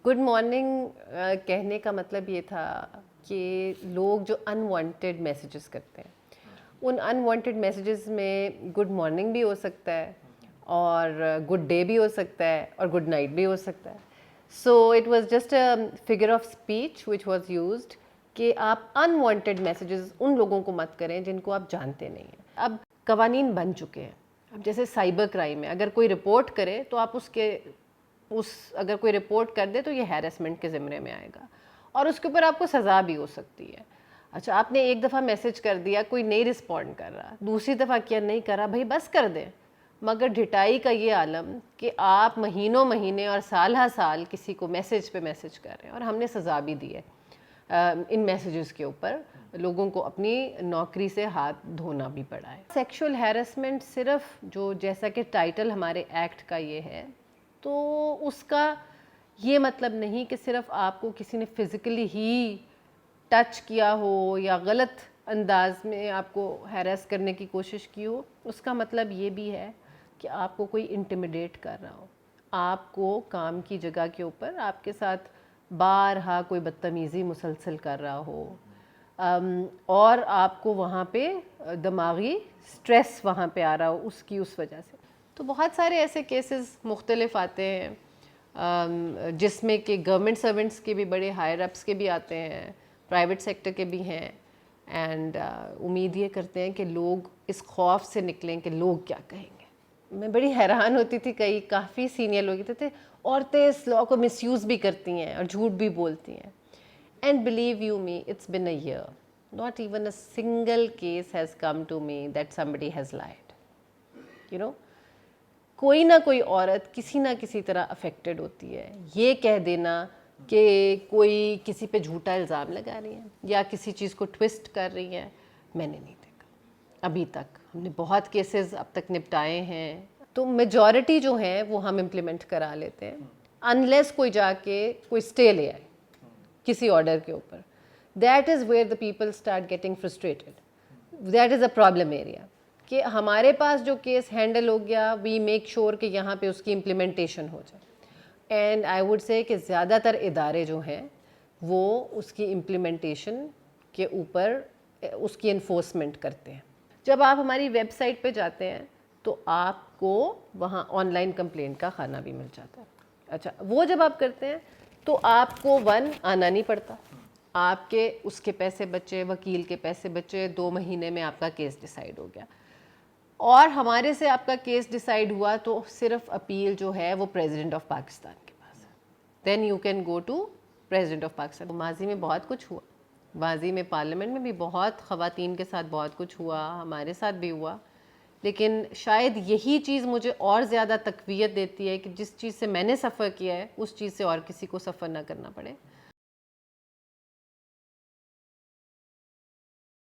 Good morning कहने का मतलब ये था कि लोग जो अनवांटेड मैसेजेस करते हैं, उन अनवांटेड मैसेजेस में गुड मॉर्निंग भी हो सकता है और गुड डे भी हो सकता है और गुड नाइट भी हो सकता है. So it was just a figure of speech which was used कि आप अनवांटेड मैसेजेस उन लोगों को मत करें जिनको आप जानते नहीं हैं. अब कवानीन बन चुके हैं. अब जैसे साइबर क्राइम है, अगर कोई रिपोर्ट करे तो आप अगर कोई रिपोर्ट कर दे तो ये हैरेसमेंट के ज़िम्मे में आएगा और उसके ऊपर आपको सज़ा भी हो सकती है. अच्छा, आपने एक दफ़ा मैसेज कर दिया, कोई नहीं रिस्पॉन्ड कर रहा, दूसरी दफ़ा किया नहीं कर रहा, भाई बस कर दें. मगर ढिटाई का ये आलम कि आप महीनों महीने और साल हा साल किसी को मैसेज पे मैसेज कर रहे हैं और हमने सज़ा भी दी है इन मैसेजेस के ऊपर. लोगों को अपनी नौकरी से हाथ धोना भी पड़ा है. सेक्सुअल हैरेसमेंट सिर्फ जो जैसा कि टाइटल हमारे एक्ट का ये है, तो उसका ये मतलब नहीं कि सिर्फ आपको किसी ने फिज़िकली ही टच किया हो या गलत अंदाज में आपको हैरेस करने की कोशिश की हो. उसका मतलब ये भी है कि आपको कोई इंटिमिडेट कर रहा हो, आपको काम की जगह के ऊपर आपके साथ बारहा कोई बदतमीज़ी मुसलसल कर रहा हो और आपको वहाँ पे दिमागी स्ट्रेस वहाँ पे आ रहा हो उस वजह से. तो बहुत सारे ऐसे केसेस मुख्तलिफ आते हैं जिसमें कि गवर्नमेंट सर्वेंट्स के भी, बड़े हायर अप्स के भी आते हैं, प्राइवेट सेक्टर के भी हैं. एंड उम्मीद ये करते हैं कि लोग इस खौफ से निकलें कि लोग क्या कहेंगे. मैं बड़ी हैरान होती थी, कई काफ़ी सीनियर लोग कहते थे औरतें इस लॉ को मिसयूज़ भी करती हैं और झूठ भी बोलती हैं. And believe you me, it's been a year, not even a single case has come to me that somebody has lied. You know, कोई ना कोई औरत किसी ना किसी तरह अफेक्टेड होती है. ये कह देना कि कोई किसी पे झूठा इल्ज़ाम लगा रही है या किसी चीज़ को ट्विस्ट कर रही है, मैंने नहीं देखा अभी तक. हमने बहुत केसेस अब तक निपटाए हैं, तो मेजॉरिटी जो है वो हम इम्प्लीमेंट करा लेते हैं, अनलेस कोई जाके कोई स्टे ले आए किसी ऑर्डर के ऊपर. That is where the people start getting frustrated. That is a problem area कि हमारे पास जो केस हैंडल हो गया, वी मेक श्योर कि यहाँ पे उसकी इम्प्लीमेंटेशन हो जाए. एंड आई वुड से कि ज़्यादातर इदारे जो हैं वो उसकी इम्प्लीमेंटेशन के ऊपर उसकी इन्फोर्समेंट करते हैं. जब आप हमारी वेबसाइट पे जाते हैं तो आपको वहाँ ऑनलाइन कंप्लेंट का खाना भी मिल जाता है. अच्छा, वो जब आप करते हैं तो आपको आना नहीं पड़ता, आपके उसके पैसे बचे, वकील के पैसे बचे, 2 महीने में आपका केस डिसाइड हो गया. और हमारे से आपका केस डिसाइड हुआ तो सिर्फ अपील जो है वो प्रेसिडेंट ऑफ पाकिस्तान के पास है. Then you can go to president of Pakistan. माजी में बहुत कुछ हुआ, माजी में पार्लियामेंट में भी बहुत ख़वातीन के साथ बहुत कुछ हुआ, हमारे साथ भी हुआ. लेकिन शायद यही चीज़ मुझे और ज़्यादा तक़वियत देती है कि जिस चीज़ से मैंने सफ़र किया है उस चीज़ से और किसी को सफ़र ना करना पड़े.